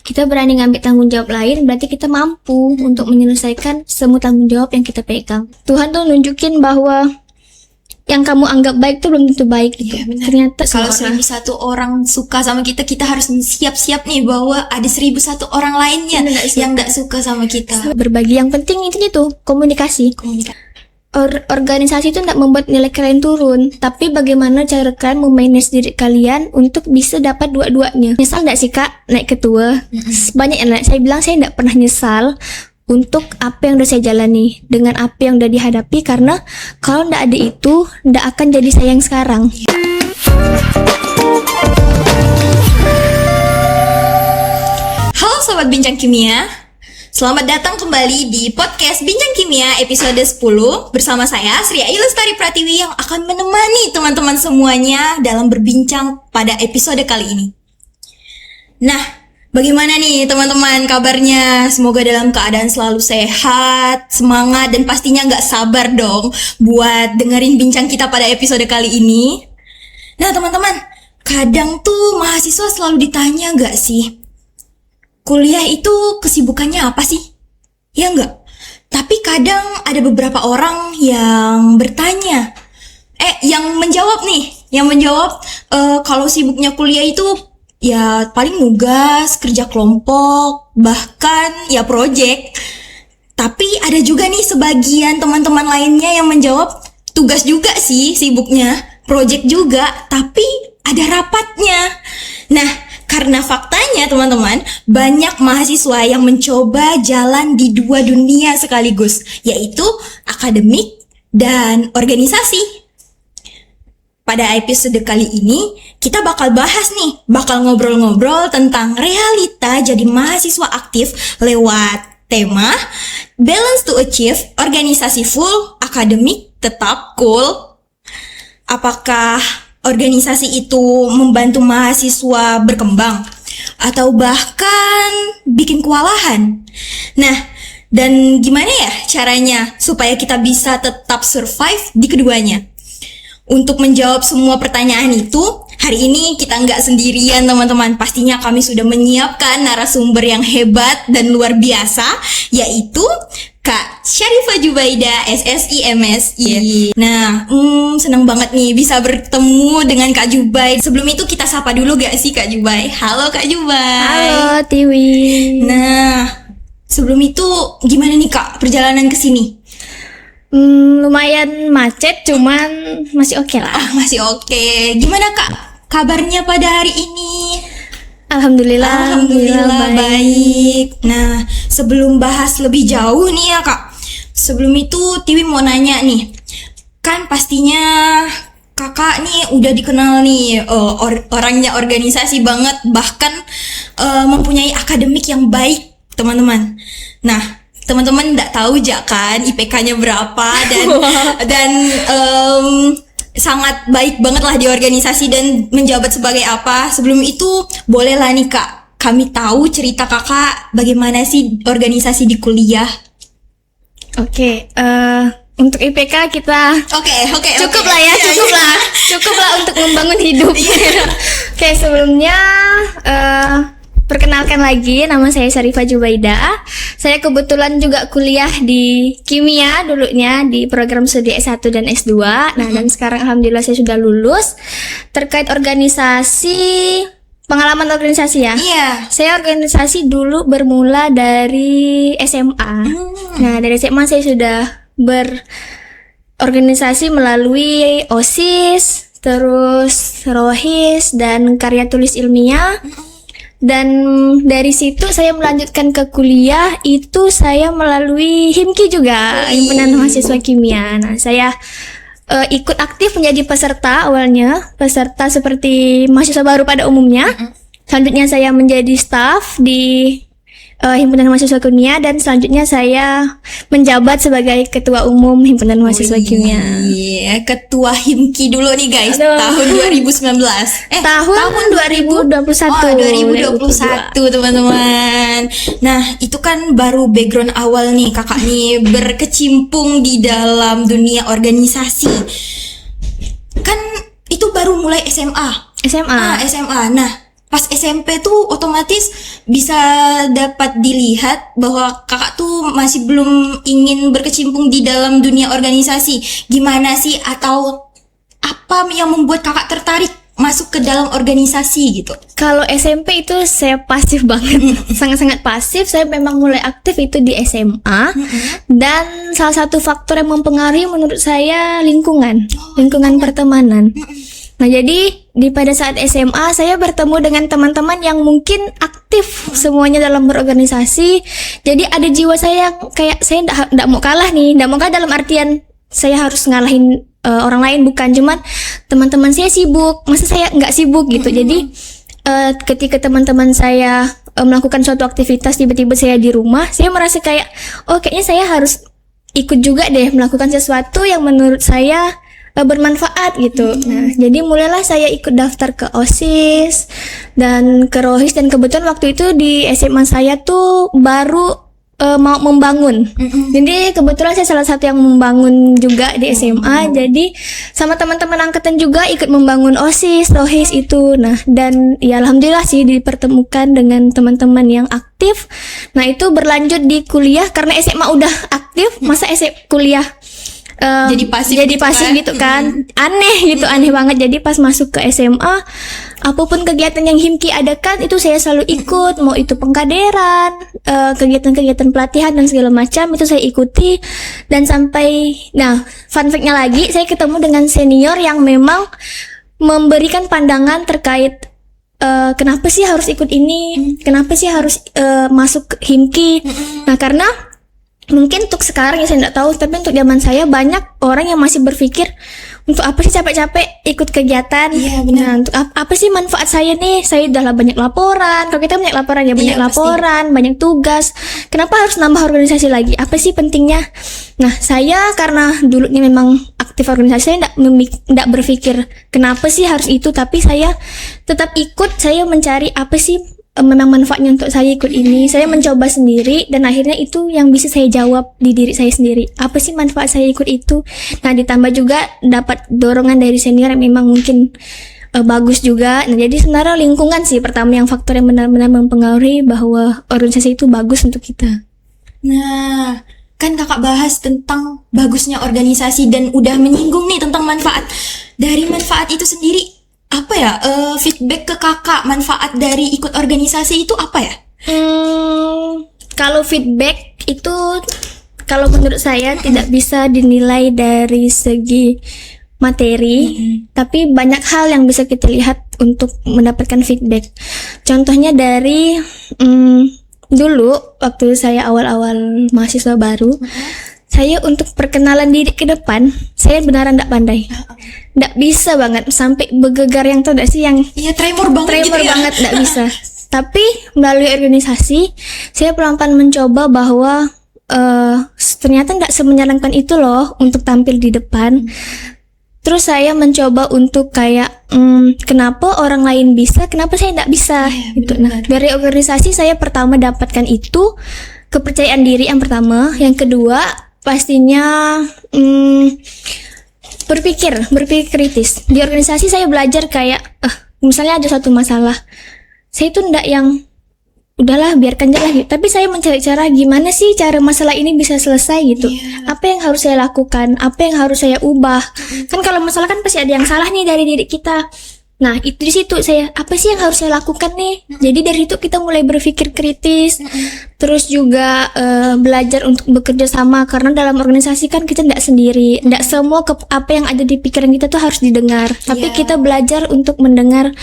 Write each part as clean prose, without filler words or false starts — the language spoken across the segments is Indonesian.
kita berani ngambil tanggung jawab lain, berarti kita mampu untuk menyelesaikan semua tanggung jawab yang kita pegang. Tuhan tuh nunjukin bahwa yang kamu anggap baik tuh belum tentu baik gitu. Iya, benar. Ternyata Kalau 1.001 orang suka sama kita, kita harus siap-siap nih bahwa ada 1.001 orang lainnya yang gak suka sama kita. berbagi yang penting itu komunikasi. Organisasi itu tidak membuat nilai kalian turun, tapi bagaimana cara kalian memanage diri kalian untuk bisa dapat dua-duanya. Nyesal tidak sih kak naik ketua? Banyak yang saya bilang saya tidak pernah nyesal untuk apa yang udah saya jalani, dengan apa yang udah dihadapi, karena kalau tidak ada itu tidak akan jadi saya yang sekarang. Halo Sobat Bincang Kimia, selamat datang kembali di podcast Bincang Kimia episode 10 bersama saya Sri Ayu Lestari Pratiwi yang akan menemani teman-teman semuanya dalam berbincang pada episode kali ini. Nah, bagaimana nih teman-teman kabarnya? Semoga dalam keadaan selalu sehat, semangat, dan pastinya nggak sabar dong buat dengerin bincang kita pada episode kali ini. Nah teman-teman, kadang tuh mahasiswa selalu ditanya nggak sih, kuliah itu kesibukannya apa sih? Ya enggak? Tapi kadang ada beberapa orang yang bertanya, yang menjawab kalau sibuknya kuliah itu ya paling nugas, kerja kelompok, bahkan ya project. Tapi ada juga nih sebagian teman-teman lainnya yang menjawab, tugas juga sih sibuknya, project juga, tapi ada rapatnya. Nah, karena faktanya teman-teman, banyak mahasiswa yang mencoba jalan di dua dunia sekaligus, yaitu akademik dan organisasi. Pada episode kali ini, kita bakal ngobrol-ngobrol tentang realita jadi mahasiswa aktif lewat tema Balance to Achieve, organisasi full, akademik tetap cool. Apakah organisasi itu membantu mahasiswa berkembang atau bahkan bikin kewalahan? Nah, dan gimana ya caranya supaya kita bisa tetap survive di keduanya? Untuk menjawab semua pertanyaan itu, hari ini kita nggak sendirian teman-teman. Pastinya kami sudah menyiapkan narasumber yang hebat dan luar biasa, yaitu Kak Syarifah Jubaida, SSI MSI. Nah, senang banget nih bisa bertemu dengan Kak Jubai. Sebelum itu kita sapa dulu gak sih Kak Jubai? Halo Kak Jubai. Halo Tiwi. Nah, sebelum itu gimana nih Kak perjalanan ke sini? Lumayan macet, cuman masih oke lah. Oh, masih oke. Gimana Kak kabarnya pada hari ini? Alhamdulillah baik. Nah, sebelum bahas lebih jauh nih ya Kak, sebelum itu Tiwi mau nanya nih, kan pastinya Kakak nih udah dikenal nih orangnya organisasi banget, bahkan mempunyai akademik yang baik teman-teman. Nah, teman-teman nggak tahu aja kan IPK-nya berapa dan sangat baik banget lah di organisasi dan menjabat sebagai apa. Sebelum itu bolehlah nih Kak, kami tahu cerita Kakak bagaimana sih organisasi di kuliah. Oke, untuk IPK kita cukup lah untuk membangun hidup. Oke, sebelumnya perkenalkan lagi, nama saya Syarifah Jubaida. Saya kebetulan juga kuliah di kimia dulunya di program studi S1 dan S2. Nah, dan sekarang alhamdulillah saya sudah lulus. Terkait organisasi, pengalaman organisasi ya. Iya. Saya organisasi dulu bermula dari SMA. Nah, dari SMA saya sudah berorganisasi melalui OSIS, terus ROHIS dan karya tulis ilmiah. Dan dari situ saya melanjutkan ke kuliah, itu saya melalui HIMKI juga, Himpunan Mahasiswa Kimia. Nah, saya ikut aktif menjadi peserta awalnya, peserta seperti mahasiswa baru pada umumnya. Selanjutnya saya menjadi staf di Himpunan Mahasiswa Kimia, dan selanjutnya saya menjabat sebagai Ketua Umum Himpunan Mahasiswa Kimia. Iya, Ketua HIMKI dulu nih guys. Tahun 2019. Tahun 2021. Oh, 2021 teman-teman. Nah, itu kan baru background awal nih Kakak nih berkecimpung di dalam dunia organisasi. Kan itu baru mulai SMA. SMA. SMA. Nah, pas SMP tuh otomatis bisa dapat dilihat bahwa kakak tuh masih belum ingin berkecimpung di dalam dunia organisasi. Gimana sih, atau apa yang membuat kakak tertarik masuk ke dalam organisasi gitu? Kalau SMP itu saya pasif banget, sangat-sangat pasif. Saya memang mulai aktif itu di SMA, dan salah satu faktor yang mempengaruhi menurut saya lingkungan pertemanan. Nah, jadi pada saat SMA saya bertemu dengan teman-teman yang mungkin aktif semuanya dalam berorganisasi. Jadi ada jiwa saya yang kayak saya ndak mau kalah nih, ndak mau kalah dalam artian saya harus ngalahin orang lain, bukan, cuman teman-teman saya sibuk, masa saya nggak sibuk gitu. Jadi ketika teman-teman saya melakukan suatu aktivitas, tiba-tiba saya di rumah, saya merasa kayak, oh kayaknya saya harus ikut juga deh melakukan sesuatu yang menurut saya bermanfaat gitu. Nah, jadi mulailah saya ikut daftar ke OSIS dan ke ROHIS, dan kebetulan waktu itu di SMA saya tuh baru mau membangun. Jadi kebetulan saya salah satu yang membangun juga di SMA. Jadi sama teman-teman angkatan juga ikut membangun OSIS, ROHIS itu. Nah, dan ya alhamdulillah sih dipertemukan dengan teman-teman yang aktif. Nah, itu berlanjut di kuliah karena SMA udah aktif, masa kuliah Jadi pasif gitu kan. Aneh gitu, aneh banget. Jadi pas masuk ke SMA, apapun kegiatan yang HIMKI adakan itu saya selalu ikut, mau itu pengkaderan, kegiatan-kegiatan pelatihan dan segala macam itu saya ikuti. Dan sampai, nah fun fact-nya lagi, saya ketemu dengan senior yang memang memberikan pandangan terkait kenapa sih harus ikut ini, kenapa sih harus masuk ke HIMKI. Nah, karena mungkin untuk sekarang ya saya nggak tahu, tapi untuk zaman saya banyak orang yang masih berpikir, untuk apa sih capek-capek ikut kegiatan? Iya, benar. Nah, untuk apa sih manfaat saya nih? Saya udah banyak laporan. Kalau kita banyak laporan ya banyak laporan, banyak tugas. Kenapa harus nambah organisasi lagi? Apa sih pentingnya? Nah, saya karena dulunya memang aktif organisasi, saya nggak berpikir kenapa sih harus itu, tapi saya tetap ikut. Saya mencari apa sih memang manfaatnya untuk saya ikut ini. Saya mencoba sendiri, dan akhirnya itu yang bisa saya jawab di diri saya sendiri. Apa sih manfaat saya ikut itu? Nah, ditambah juga dapat dorongan dari senior yang memang mungkin bagus juga. Nah, jadi sebenarnya lingkungan sih pertama yang faktor yang benar-benar mempengaruhi bahwa organisasi itu bagus untuk kita. Nah, kan kakak bahas tentang bagusnya organisasi dan udah menyinggung nih tentang manfaat. Dari manfaat itu sendiri, apa ya, feedback ke kakak manfaat dari ikut organisasi itu apa ya? Kalau feedback itu, kalau menurut saya tidak bisa dinilai dari segi materi, tapi banyak hal yang bisa kita lihat untuk mendapatkan feedback. Contohnya dari dulu waktu saya awal-awal mahasiswa baru, saya untuk perkenalan diri ke depan, saya beneran nggak pandai. Nggak bisa banget, sampai bergegar yang tuh sih yang Iya, tremor banget gitu ya. banget, nggak bisa. Tapi melalui organisasi, saya pelan-pelan mencoba bahwa ternyata nggak semenyenangkan itu loh untuk tampil di depan. Terus saya mencoba untuk kayak kenapa orang lain bisa, kenapa saya nggak bisa gitu. Nah, dari organisasi saya pertama dapatkan itu kepercayaan diri yang pertama, yang kedua pastinya berpikir kritis. Di organisasi saya belajar kayak misalnya ada suatu masalah, saya itu ndak yang udahlah biarkan aja lah gitu. Tapi saya mencari cara gimana sih cara masalah ini bisa selesai gitu. Apa yang harus saya lakukan, apa yang harus saya ubah. Kan kalau masalah kan pasti ada yang salah nih dari diri kita. Nah, itu di situ saya, apa sih yang harus saya lakukan nih? Jadi dari itu kita mulai berpikir kritis. Terus juga belajar untuk bekerja sama, karena dalam organisasi kan kita tidak sendiri. Tidak semua apa yang ada di pikiran kita tuh harus didengar. Tapi kita belajar untuk mendengar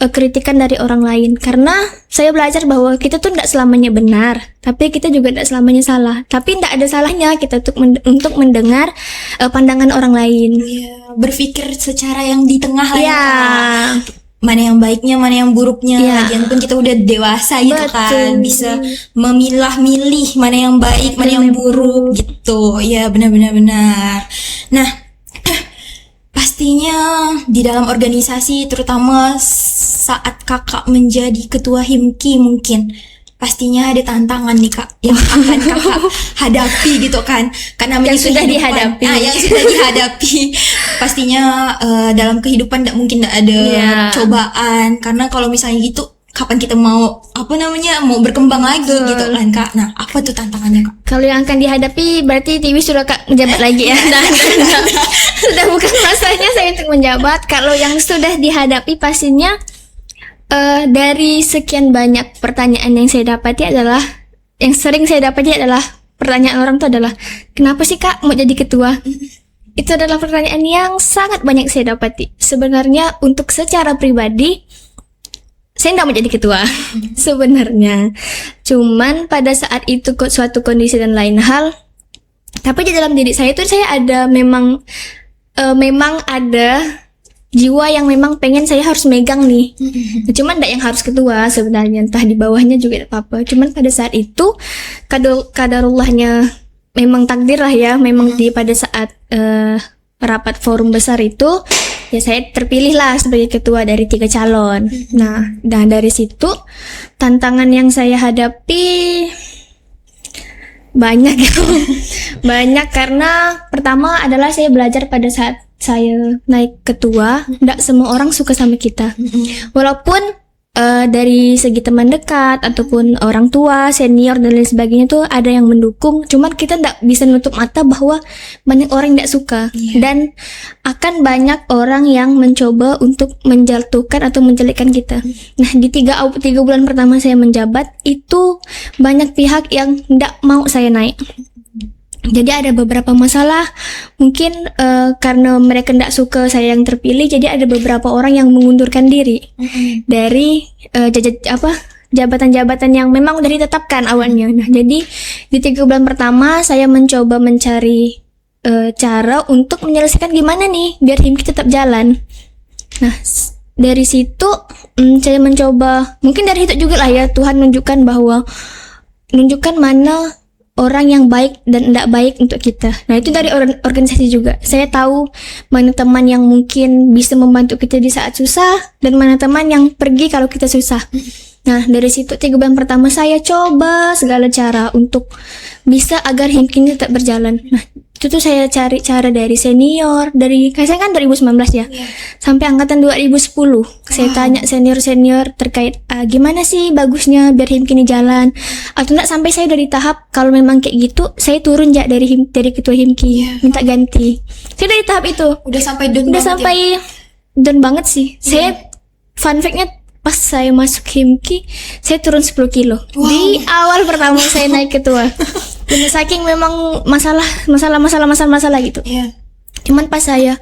kritikan dari orang lain. Karena saya belajar bahwa kita tuh tidak selamanya benar, tapi kita juga tidak selamanya salah. Tapi tidak ada salahnya kita untuk mendengar pandangan orang lain. Iya, berpikir secara yang di tengah lah ya. Ya. Mana yang baiknya, mana yang buruknya. Lagian pun kita udah dewasa gitu kan, bisa memilah-milih mana yang baik, mana yang buruk gitu. Ya, benar-benar benar. Nah, pastinya di dalam organisasi, terutama saat kakak menjadi ketua HIMKI mungkin, pastinya ada tantangan nih Kak yang akan Kakak hadapi gitu kan. Karena Yang sudah dihadapi. Yang sudah dihadapi. Pastinya dalam kehidupan mungkin tidak ada cobaan. Karena kalau misalnya gitu, kapan kita mau mau berkembang lagi gitu kan Kak. Nah, apa tuh tantangannya Kak? Kalau yang akan dihadapi berarti Tiwi sudah Kak menjabat lagi ya. Nah, sudah bukan masanya saya untuk menjabat. Kalau yang sudah dihadapi pastinya dari sekian banyak pertanyaan yang saya dapati adalah, yang sering saya dapati adalah pertanyaan orang itu adalah, kenapa sih Kak mau jadi ketua? Itu adalah pertanyaan yang sangat banyak saya dapati. Sebenarnya untuk secara pribadi saya tidak mau jadi ketua sebenarnya. Cuman pada saat itu suatu kondisi dan lain hal, tapi di dalam diri saya itu saya ada memang ada jiwa yang memang pengen saya harus megang nih. Cuman tidak yang harus ketua sebenarnya, entah di bawahnya juga tidak apa-apa. Cuman pada saat itu kadarullahnya memang takdir lah ya, memang pada saat rapat forum besar itu ya saya terpilih lah sebagai ketua dari 3 calon. Nah, dan dari situ tantangan yang saya hadapi banyak ya. Banyak karena pertama adalah saya belajar pada saat saya naik ketua, tidak semua orang suka sama kita. Walaupun dari segi teman dekat ataupun orang tua, senior dan lain sebagainya tuh ada yang mendukung, cuman kita tidak bisa nutup mata bahwa banyak orang tidak suka dan akan banyak orang yang mencoba untuk menjatuhkan atau menjelekkan kita. Nah, di 3 bulan pertama saya menjabat itu banyak pihak yang tidak mau saya naik. Jadi ada beberapa masalah, mungkin karena mereka tidak suka saya yang terpilih, jadi ada beberapa orang yang mengundurkan diri dari jabatan-jabatan yang memang udah ditetapkan awalnya. Nah, jadi di 3 bulan pertama saya mencoba mencari cara untuk menyelesaikan gimana nih biar himki tetap jalan. Nah, dari situ saya mencoba, mungkin dari itu juga lah ya Tuhan menunjukkan mana orang yang baik dan tidak baik untuk kita. Nah, itu dari organisasi juga. Saya tahu mana teman yang mungkin bisa membantu kita di saat susah dan mana teman yang pergi kalau kita susah. Nah, dari situ 3 bulan pertama saya coba segala cara untuk bisa agar himki ini tetap berjalan. Nah, itu tuh saya cari cara dari senior, kayak saya kan 2019 ya, sampai angkatan 2010. Saya tanya senior-senior terkait gimana sih bagusnya biar himki ini jalan, atau enggak sampai saya udah di tahap kalau memang kayak gitu saya turun ya dari ketua himki, minta ganti. Saya dari tahap itu udah sampai down banget sih. Saya fun fact-nya pas saya masuk himki saya turun 10 kilo di awal pertama saya naik ketua. Dan saking memang masalah gitu. Cuman pas saya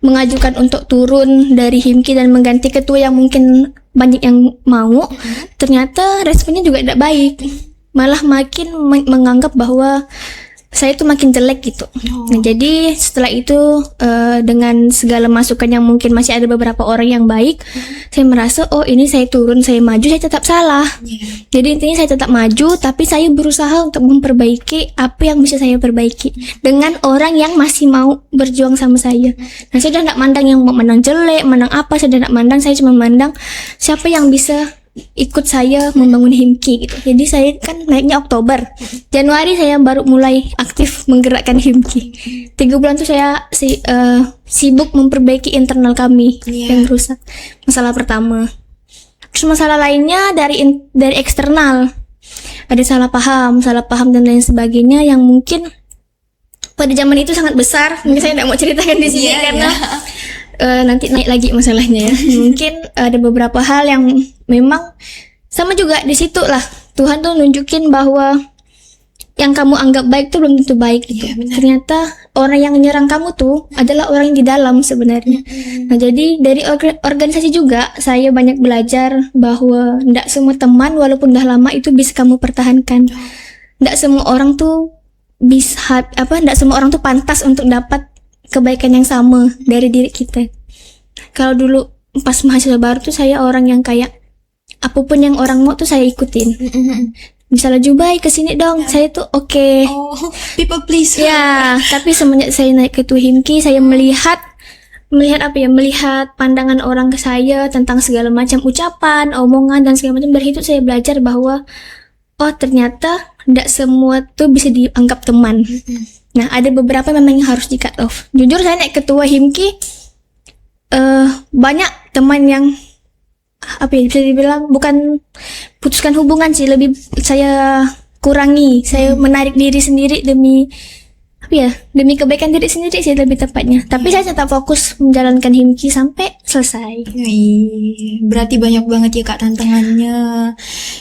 mengajukan untuk turun dari himki dan mengganti ketua yang mungkin banyak yang mau, ternyata responnya juga tidak baik. Malah makin menganggap bahwa saya itu makin jelek gitu. Nah, jadi setelah itu dengan segala masukan yang mungkin masih ada beberapa orang yang baik, saya merasa ini saya turun, saya maju, saya tetap salah. Jadi intinya saya tetap maju, tapi saya berusaha untuk memperbaiki apa yang bisa saya perbaiki dengan orang yang masih mau berjuang sama saya. Nah, saya udah tidak mandang yang mau menang jelek, menang apa, saya udah tidak mandang, saya cuma mandang siapa yang bisa ikut saya membangun himki gitu. Jadi saya kan naiknya Oktober, Januari saya baru mulai aktif menggerakkan himki. 3 bulan tuh saya sibuk memperbaiki internal kami yang rusak. Masalah pertama. Terus masalah lainnya dari eksternal. Ada salah paham dan lain sebagainya yang mungkin pada zaman itu sangat besar. Mungkin saya tidak mau ceritakan di sini karena nanti naik lagi masalahnya ya. Mungkin ada beberapa hal yang memang sama juga di situ lah Tuhan tuh nunjukin bahwa yang kamu anggap baik tuh belum tentu baik gitu. Ternyata orang yang menyerang kamu tuh adalah orang yang di dalam sebenarnya. Nah, jadi dari organisasi juga saya banyak belajar bahwa tidak semua teman walaupun udah lama itu bisa kamu pertahankan. Tidak semua orang tuh tidak semua orang tuh pantas untuk dapat kebaikan yang sama dari diri kita. Kalau dulu pas mahasiswa baru tuh saya orang yang kayak apapun yang orang mau tuh saya ikutin. Misalnya Jubai kesini dong, saya tuh oke. People please. Ya, tapi semenjak saya naik ke himki, saya melihat pandangan orang ke saya tentang segala macam ucapan, omongan dan segala macam. Dari itu saya belajar bahwa oh ternyata tidak semua tuh bisa dianggap teman. Nah, ada beberapa memang yang harus di cut off. Jujur saya naik ketua Himki, banyak teman yang apa ya, bisa dibilang bukan putuskan hubungan sih, lebih saya kurangi, saya menarik diri sendiri demi apa ya, demi kebaikan diri sendiri sih lebih tepatnya. Tapi saya tetap fokus menjalankan Himki sampai selesai. Berarti banyak banget ya Kak tantangannya,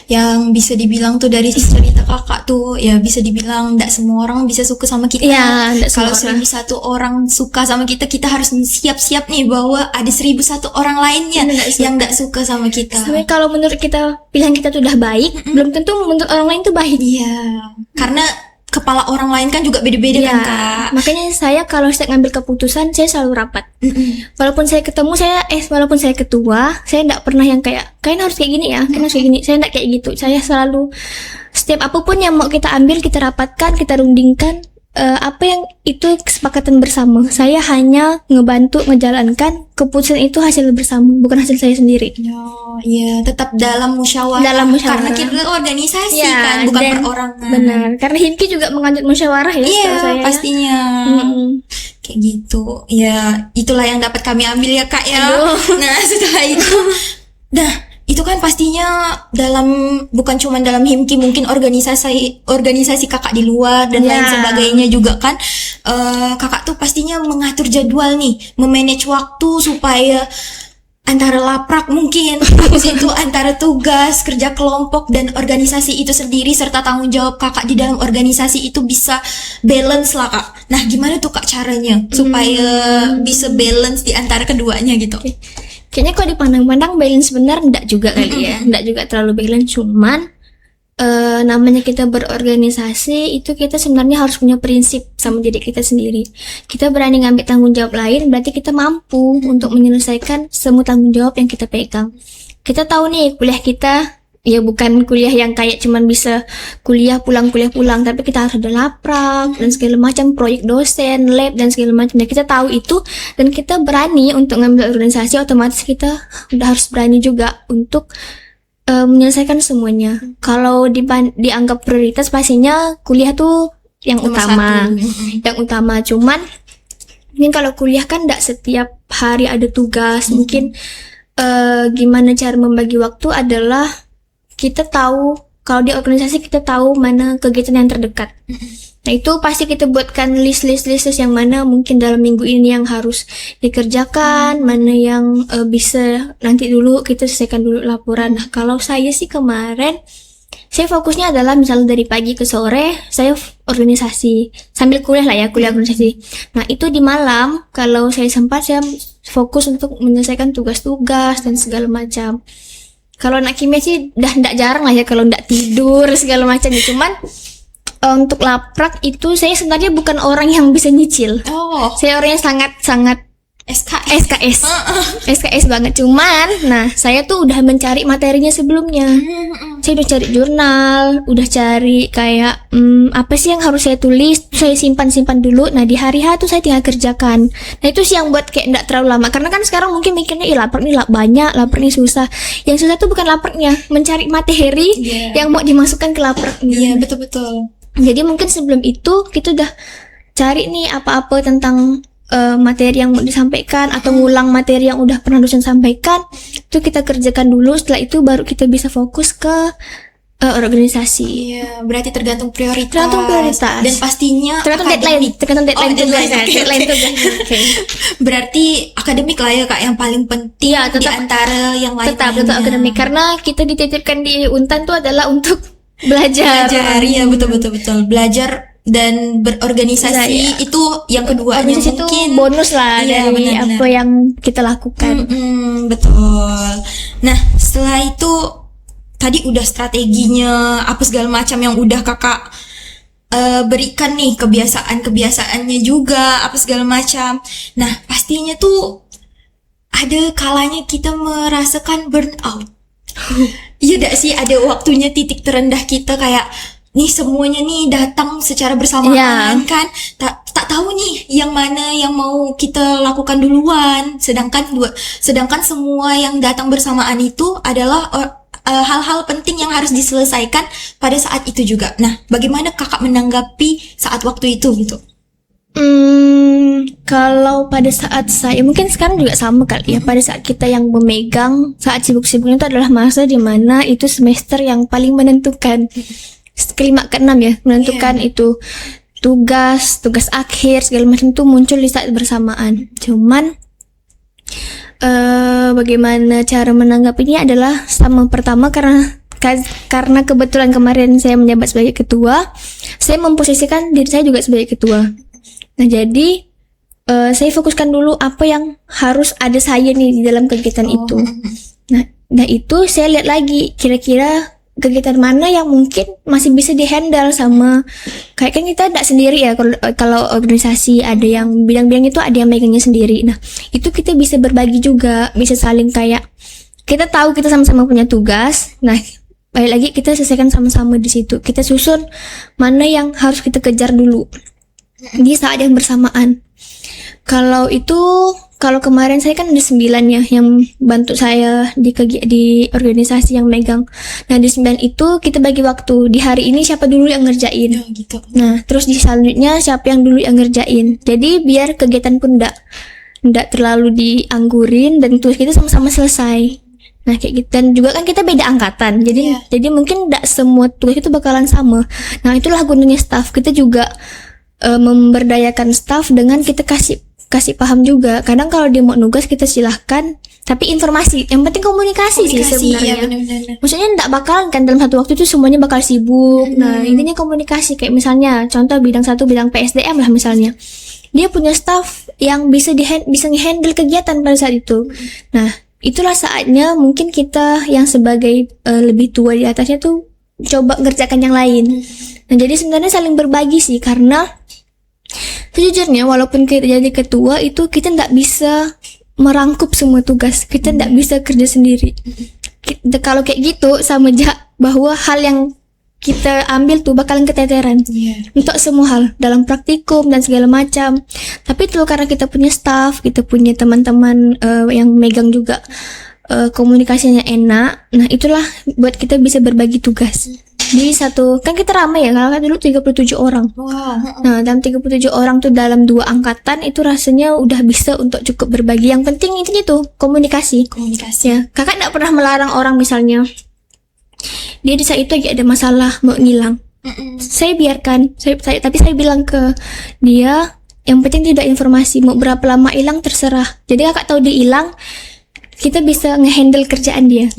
yang bisa dibilang tuh dari cerita Kakak tuh ya bisa dibilang tidak semua orang bisa suka sama kita. Iya, nggak semua Kalau orang. 1.001 orang suka sama kita, kita harus siap-siap nih bahwa ada 1.001 orang lainnya Yang nggak suka. yang tidak suka sama kita. Sampai kalau menurut kita pilihan kita tuh udah baik, belum tentu menurut orang lain tuh baik. Iya, karena kepala orang lain kan juga beda-beda kan Kak. Makanya saya kalau saya ngambil keputusan, saya selalu rapat. Walaupun saya ketemu, walaupun saya ketua, saya enggak pernah yang kayak, kayaknya harus kayak gini ya, kayaknya harus kayak gini. Saya enggak kayak gitu. Saya selalu, setiap apapun yang mau kita ambil, kita rapatkan, kita rundingkan, apa yang itu kesepakatan bersama. Saya hanya ngebantu menjalankan keputusan itu hasil bersama, bukan hasil saya sendiri. Oh, iya, tetap dalam musyawarah. Dalam musyawarah. Karena kita organisasi Ya, kan, bukan dan- perorangan. Benar, karena Himki juga menganut musyawarah ya. Iya, setahu saya, ya. pastinya. Kayak gitu. Ya, itulah yang dapat kami ambil ya Kak ya. Aduh. Nah, setelah itu, itu kan pastinya bukan cuma dalam Himki, mungkin organisasi Kakak di luar dan lain Ya. sebagainya juga kan. Kakak tuh pastinya mengatur jadwal nih, memanage waktu supaya antara laprak mungkin, habis itu antara tugas, kerja kelompok dan organisasi itu sendiri serta tanggung jawab Kakak di dalam organisasi itu bisa balance lah Kak. Nah, gimana tuh Kak caranya supaya bisa balance di antara keduanya gitu? Kayaknya kalau dipandang-pandang balance benar enggak juga kali ya. Enggak juga terlalu balance, cuman namanya kita berorganisasi itu kita sebenarnya harus punya prinsip sama diri kita sendiri. Kita berani ngambil tanggung jawab lain, berarti kita mampu untuk menyelesaikan semua tanggung jawab yang kita pegang. Kita tahu nih kuliah kita ya bukan kuliah yang kayak cuman bisa kuliah pulang, tapi kita harus ada laprak dan segala macam, proyek dosen, lab dan segala macam. Nah, kita tahu itu dan kita berani untuk ngambil organisasi, otomatis kita udah harus berani juga untuk menyelesaikan semuanya. Kalau dianggap prioritas, pastinya kuliah tuh yang Nomor utama. satu. Yang utama, cuman mungkin kalau kuliah kan enggak setiap hari ada tugas. Mungkin gimana cara membagi waktu adalah kita tahu, kalau di organisasi kita tahu mana kegiatan yang terdekat. Nah, itu pasti kita buatkan list yang mana mungkin dalam minggu ini yang harus dikerjakan, mana yang bisa nanti dulu kita selesaikan dulu laporan. Nah, kalau saya sih kemarin saya fokusnya adalah misalnya dari pagi ke sore saya organisasi sambil kuliah lah ya, kuliah organisasi. Nah, itu di malam kalau saya sempat saya fokus untuk menyelesaikan tugas-tugas dan segala macam. Kalau anak kimia sih udah ndak jarang lah ya kalau ndak tidur segala macam. Cuman untuk laprak itu saya sebenarnya bukan orang yang bisa nyicil. Oh, Saya orang yang sangat SKS. SKS banget. Cuman, nah saya tuh udah mencari materinya sebelumnya. Saya udah cari jurnal, udah cari kayak apa sih yang harus saya tulis, saya simpan dulu. Nah, di hari H tuh saya tinggal kerjakan. Nah, itu sih yang buat kayak enggak terlalu lama. Karena kan sekarang mungkin mikirnya laprak nih banyak, laprak nih susah. Yang susah tuh bukan lapraknya, mencari materi yang mau dimasukkan ke lapraknya. Iya, betul-betul. Jadi mungkin sebelum itu kita udah cari nih apa-apa tentang materi yang mau disampaikan atau ngulang materi yang udah pernah dosen sampaikan, itu kita kerjakan dulu. Setelah itu baru kita bisa fokus ke organisasi. Iya, berarti tergantung prioritas. Tergantung prioritas. Dan pastinya Tergantung akademik. deadline tugas. Oke, Deadline oke. tugas. Oke. Berarti akademik lah ya Kak yang paling penting Iya, tetap- di antara yang lain. Tetap akademik karena kita dititipkan di Untan tuh adalah untuk belajar. Belajar, iya betul. Belajar dan berorganisasi Iya. itu yang keduanya Organisasi itu mungkin bonus lah Iya, dari benar-benar. apa yang kita lakukan. Betul. Nah, setelah itu tadi udah strateginya apa segala macam yang udah Kakak berikan nih, kebiasaan-kebiasaannya juga apa segala macam. Nah, pastinya tuh ada kalanya kita merasakan burnout. Iya gak sih, ada waktunya titik terendah kita kayak nih semuanya nih datang secara bersamaan Iya. kan, tak tahu nih yang mana yang mau kita lakukan duluan, sedangkan semua yang datang bersamaan itu adalah hal-hal penting yang harus diselesaikan pada saat itu juga. Nah, bagaimana kakak menanggapi saat waktu itu gitu? Kalau pada saat saya, mungkin sekarang juga sama kali ya, pada saat kita yang memegang, saat sibuk-sibuknya itu adalah masa dimana itu semester yang paling menentukan, kelima keenam ya, menentukan itu tugas akhir segala macam itu muncul di saat bersamaan. Cuman bagaimana cara menanggapinya adalah sama, pertama karena kebetulan kemarin saya menjabat sebagai ketua, saya memposisikan diri saya juga sebagai ketua. Nah, jadi saya fokuskan dulu apa yang harus ada saya nih di dalam kegiatan itu. Nah itu saya lihat lagi kira-kira kegiatan mana yang mungkin masih bisa dihandle sama, kayak kan kita tidak sendiri ya, kalau organisasi ada yang bidang-bidang itu ada yang megangnya sendiri. Nah itu kita bisa berbagi juga, bisa saling kayak kita tahu kita sama-sama punya tugas. Nah balik lagi kita selesaikan sama-sama di situ, kita susun mana yang harus kita kejar dulu di saat yang bersamaan. Kalau kemarin saya kan ada 9 ya yang bantu saya di organisasi yang megang. Nah di 9 itu kita bagi waktu, di hari ini siapa dulu yang ngerjain. Gitu. Nah terus di selanjutnya siapa yang dulu yang ngerjain. Jadi biar kegiatan pun ndak terlalu dianggurin dan tugas kita sama-sama selesai. Nah kayak gitu, dan juga kan kita beda angkatan, jadi mungkin ndak semua tugas itu bakalan sama. Nah itulah gunanya staff, kita juga memberdayakan staff dengan kita kasih paham juga. Kadang kalau dia mau nugas kita silahkan, tapi informasi, yang penting komunikasi sih sebenarnya. Ya, bener-bener. Maksudnya enggak bakalan kan dalam satu waktu itu semuanya bakal sibuk. Nah intinya komunikasi, kayak misalnya contoh bidang satu, bidang PSDM lah misalnya, dia punya staff yang bisa nge-handle kegiatan pada saat itu. Nah itulah saatnya mungkin kita yang sebagai lebih tua di atasnya tuh coba ngerjakan yang lain. Nah jadi sebenarnya saling berbagi sih, karena sejujurnya walaupun kita jadi ketua itu kita tidak bisa merangkup semua tugas, kita tidak bisa kerja sendiri. Kalau kayak gitu sama aja bahwa hal yang kita ambil tuh bakalan keteteran untuk semua hal dalam praktikum dan segala macam. Tapi itu karena kita punya staff, kita punya teman-teman yang megang juga, komunikasinya enak. Nah itulah buat kita bisa berbagi tugas. Di satu, kan kita ramai ya, kalau dulu 37 orang. Nah dalam 37 orang tuh dalam 2 angkatan itu rasanya udah bisa untuk cukup berbagi. Yang penting intinya tuh komunikasi ya. Kakak gak pernah melarang orang, misalnya dia di saat itu lagi ada masalah mau ngilang, saya biarkan, tapi saya bilang ke dia yang penting tidak informasi, mau berapa lama hilang terserah. Jadi kakak tahu dia hilang, kita bisa ngehandle kerjaan dia.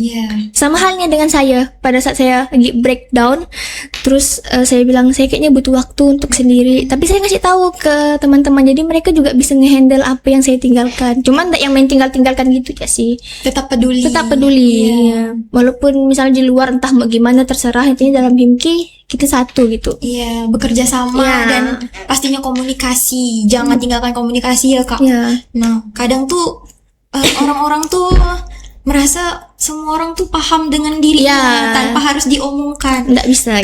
Sama halnya dengan saya, pada saat saya lagi breakdown, terus saya bilang saya kayaknya butuh waktu untuk sendiri, tapi saya ngasih tahu ke teman-teman, jadi mereka juga bisa ngehandle apa yang saya tinggalkan. Cuman tidak yang main tinggalkan gitu ya sih. Tetap peduli. Ya. Walaupun misalnya di luar entah mau gimana terserah, intinya dalam himki kita satu gitu. Bekerja sama dan pastinya komunikasi. Jangan tinggalkan komunikasi ya kak. Nah kadang tuh orang-orang tuh merasa semua orang tuh paham dengan dirinya tanpa harus diomongkan. Nggak bisa.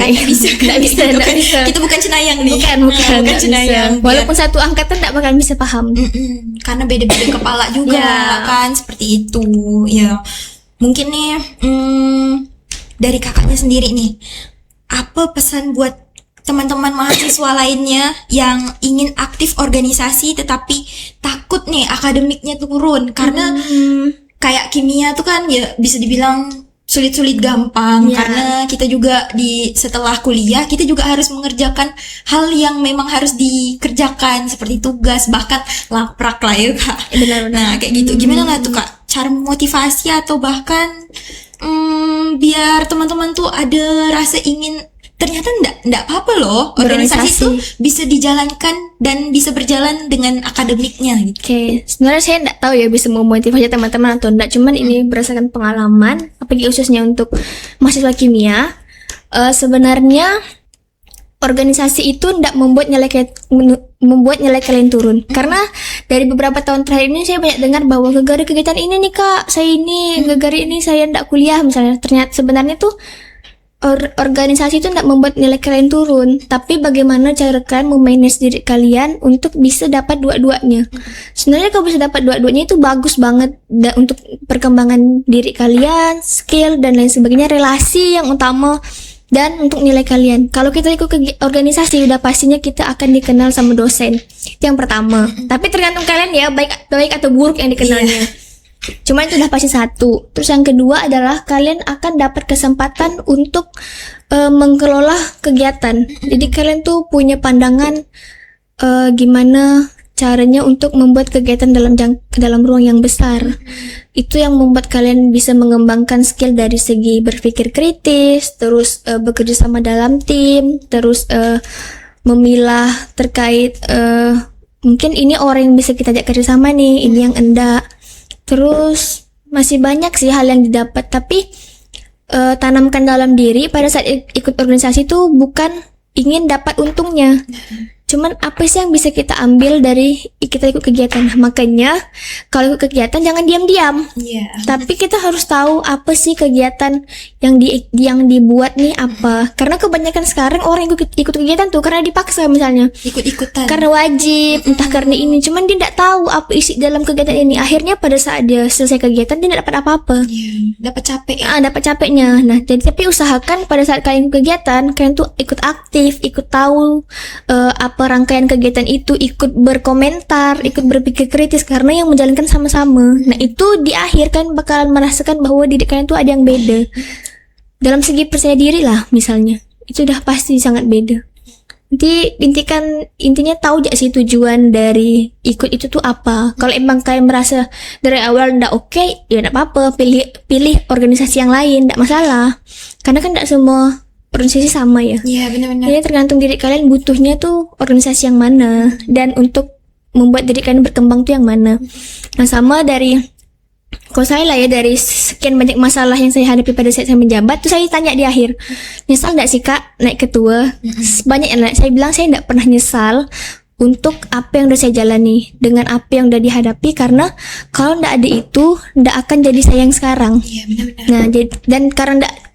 Kita bukan cenayang nih. Bukan cenayang. Walaupun satu angkatan nggak bakal bisa paham. Karena beda-beda kepala juga kan, seperti itu. Ya mungkin nih dari kakaknya sendiri nih, apa pesan buat teman-teman mahasiswa lainnya yang ingin aktif organisasi tetapi takut nih akademiknya turun, karena kayak kimia tuh kan ya bisa dibilang sulit-sulit gampang, karena kita juga setelah kuliah kita juga harus mengerjakan hal yang memang harus dikerjakan seperti tugas, bahkan laprak lah ya kak. Benar-benar. Nah kayak gitu, gimana lah tuh kak cara memotivasi atau bahkan biar teman-teman tuh ada rasa ingin, ternyata enggak apa-apa loh organisasi itu bisa dijalankan dan bisa berjalan dengan akademiknya gitu. Sebenarnya saya enggak tahu ya bisa memotivasi teman-teman atau enggak, cuman ini berdasarkan pengalaman, apalagi khususnya untuk mahasiswa kimia. Sebenarnya organisasi itu enggak membuat nilai kalian turun. Karena dari beberapa tahun terakhir ini saya banyak dengar bahwa gara-gara kegiatan ini nih kak, saya ini gara-gara ini saya enggak kuliah misalnya. Ternyata sebenarnya tuh organisasi itu tidak membuat nilai kalian turun, tapi bagaimana cara kalian memanage diri kalian untuk bisa dapat dua-duanya. Sebenarnya kalau bisa dapat dua-duanya itu bagus banget untuk perkembangan diri kalian, skill dan lain sebagainya, relasi yang utama, dan untuk nilai kalian. Kalau kita ikut organisasi, udah pastinya kita akan dikenal sama dosen. Itu yang pertama. Tapi tergantung kalian ya, baik atau buruk yang dikenalnya. Cuma itu udah pasti satu. Terus yang kedua adalah kalian akan dapat kesempatan untuk mengelola kegiatan. Jadi kalian tuh punya pandangan gimana caranya untuk membuat kegiatan dalam ruang yang besar. Itu yang membuat kalian bisa mengembangkan skill dari segi berpikir kritis, terus bekerja sama dalam tim, terus memilah terkait mungkin ini orang yang bisa kita ajak kerjasama nih, ini yang enggak. Terus masih banyak sih hal yang didapat, tapi tanamkan dalam diri pada saat ikut organisasi itu bukan ingin dapat untungnya, cuman apa sih yang bisa kita ambil dari kita ikut kegiatan. Makanya kalau ikut kegiatan jangan diam-diam, tapi kita harus tahu apa sih kegiatan yang dibuat nih apa. Karena kebanyakan sekarang orang ikut kegiatan tuh karena dipaksa, misalnya ikut-ikutan karena wajib, entah karena ini, cuman dia tidak tahu apa isi dalam kegiatan ini. Akhirnya pada saat dia selesai kegiatan dia tidak dapat apa-apa, dapat capek dapat capeknya. Nah, jadi tapi usahakan pada saat kalian ikut kegiatan, kalian tuh ikut aktif, ikut tahu apa rangkaian kegiatan itu, ikut berkomentar, ikut berpikir kritis, karena yang menjalankan sama-sama. Nah, itu di akhir kalian bakalan merasakan bahwa diri kalian tuh ada yang beda dalam segi percaya diri lah, misalnya. Itu udah pasti sangat beda. Nanti intinya tahu aja sih tujuan dari ikut itu tuh apa. Kalau emang kalian merasa dari awal ndak oke, ya ndak apa-apa, pilih organisasi yang lain, ndak masalah. Karena kan ndak semua organisasi sama ya. Iya, benar-benar. Jadi tergantung diri kalian butuhnya tuh organisasi yang mana, dan untuk membuat diri kalian berkembang tuh yang mana. Nah, sama dari kalau saya lah ya, dari sekian banyak masalah yang saya hadapi pada saat saya menjabat tuh, saya tanya di akhir, nyesal nggak sih kak naik ketua? Banyak yang saya bilang saya nggak pernah nyesal untuk apa yang udah saya jalani, dengan apa yang udah dihadapi, karena kalau ndak ada itu ndak akan jadi saya yang sekarang. Iya, benar-benar. Nah, dan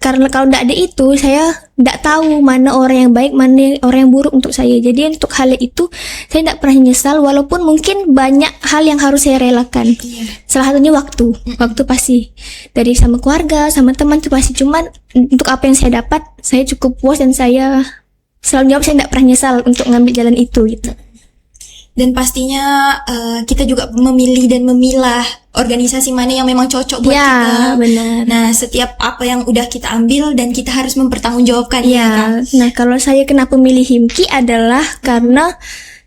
karena kalau ndak ada itu, saya ndak tahu mana orang yang baik, mana orang yang buruk untuk saya. Jadi untuk hal itu saya ndak pernah nyesal, walaupun mungkin banyak hal yang harus saya relakan. Salah satunya waktu pasti, dari sama keluarga, sama teman tuh pasti. Cuman untuk apa yang saya dapat, saya cukup puas, dan saya selalu jawab saya ndak pernah nyesal untuk ngambil jalan itu gitu. Dan pastinya kita juga memilih dan memilah organisasi mana yang memang cocok buat kita. Benar. Nah, setiap apa yang udah kita ambil dan kita harus mempertanggungjawabkannya. Ya, nah kalau saya kenapa milih Himki adalah karena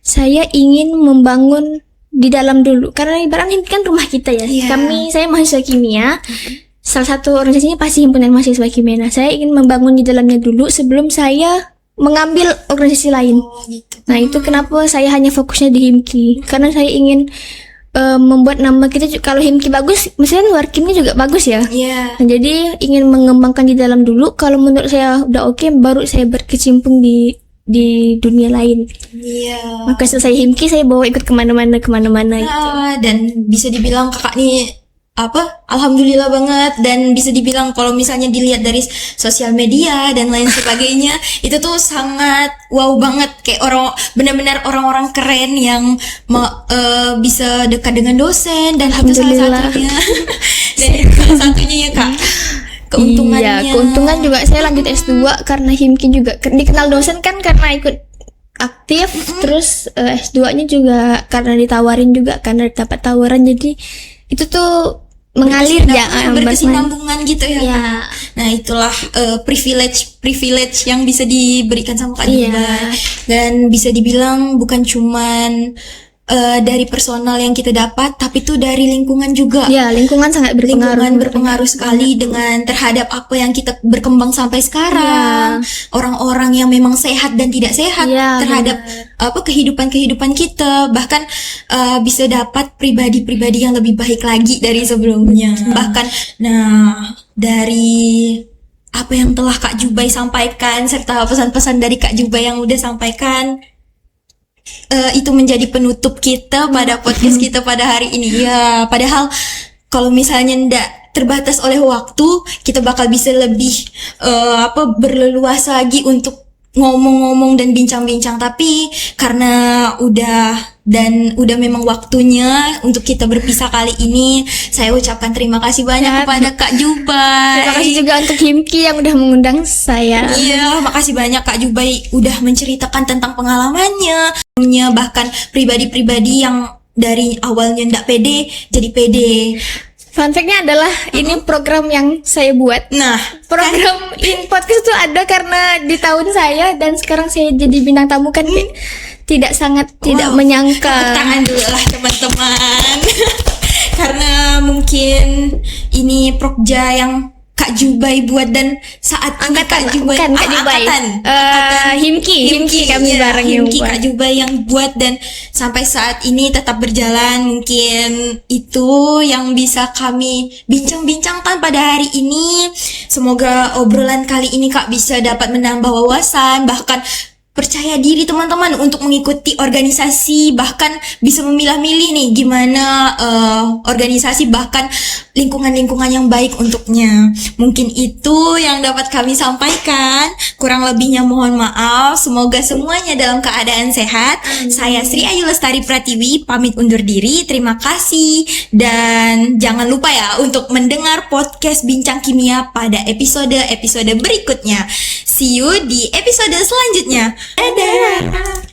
saya ingin membangun di dalam dulu. Karena ibaratnya Himki kan rumah kita ya. Saya mahasiswa kimia. Salah satu organisasinya pasti himpunan mahasiswa kimia. Nah, saya ingin membangun di dalamnya dulu sebelum saya mengambil organisasi lain. Gitu. Nah, itu kenapa saya hanya fokusnya di Himki, karena saya ingin membuat nama kita. Kalau Himki bagus, misalnya luar kimnya juga bagus ya. Nah, jadi ingin mengembangkan di dalam dulu. Kalau menurut saya udah oke, baru saya berkecimpung di dunia lain. Maka selesai Himki saya bawa ikut kemana-mana gitu. Dan bisa dibilang kakak nih alhamdulillah banget, dan bisa dibilang kalau misalnya dilihat dari sosial media dan lain sebagainya itu tuh sangat wow banget, kayak benar-benar orang-orang keren yang bisa dekat dengan dosen, dan itu salah satunya dan itu salah satunya ya kak keuntungannya. Iya, keuntungan juga saya lanjut S2 karena Himki juga dikenal dosen kan, karena ikut aktif. Terus S2-nya juga karena ditawarin juga, karena dapat tawaran, jadi itu tuh mengalir berkesinambungan gitu ya. Nah, itulah privilege yang bisa diberikan sama Kak Juba. Dan bisa dibilang bukan cuman dari personal yang kita dapat, tapi tuh dari lingkungan juga. Ya, lingkungan sangat berpengaruh. Lingkungan berpengaruh sekali dengan terhadap apa yang kita berkembang sampai sekarang. Orang-orang yang memang sehat dan tidak sehat terhadap kehidupan kita, bahkan bisa dapat pribadi-pribadi yang lebih baik lagi dari sebelumnya. Bahkan dari apa yang telah Kak Jubai sampaikan, serta pesan-pesan dari Kak Jubai yang udah sampaikan, itu menjadi penutup kita pada podcast kita pada hari ini. Ya, padahal kalau misalnya terbatas oleh waktu, kita bakal bisa lebih berleluasa lagi untuk ngomong-ngomong dan bincang-bincang. Tapi karena udah memang waktunya untuk kita berpisah kali ini, saya ucapkan terima kasih banyak kepada Kak Jubai. Terima kasih juga untuk Himki yang udah mengundang saya. Iya, makasih banyak Kak Jubai udah menceritakan tentang pengalamannya, bahkan pribadi-pribadi yang dari awalnya ndak pede jadi pede. Fun fact-nya adalah ini program yang saya buat. Nah, Program in podcast itu ada karena di tahun saya, dan sekarang saya jadi bintang tamu kan tidak menyangka. Tepuk tangan dulu lah teman-teman. Karena mungkin ini Prokja yang Kak Jubai buat, dan saat ini Kak Jubai Himki kami bareng Himki buat. Kak Jubai yang buat, dan sampai saat ini tetap berjalan. Mungkin itu yang bisa kami bincang-bincangkan pada hari ini. Semoga obrolan kali ini Kak bisa dapat menambah wawasan, bahkan percaya diri teman-teman untuk mengikuti organisasi, bahkan bisa memilah-milih nih gimana organisasi, bahkan lingkungan-lingkungan yang baik untuknya. Mungkin itu yang dapat kami sampaikan. Kurang lebihnya mohon maaf. Semoga semuanya dalam keadaan sehat. Saya Sri Ayu Lestari Pratiwi pamit undur diri. Terima kasih, dan jangan lupa ya untuk mendengar podcast Bincang Kimia pada episode berikutnya. See you di episode selanjutnya. Dadah.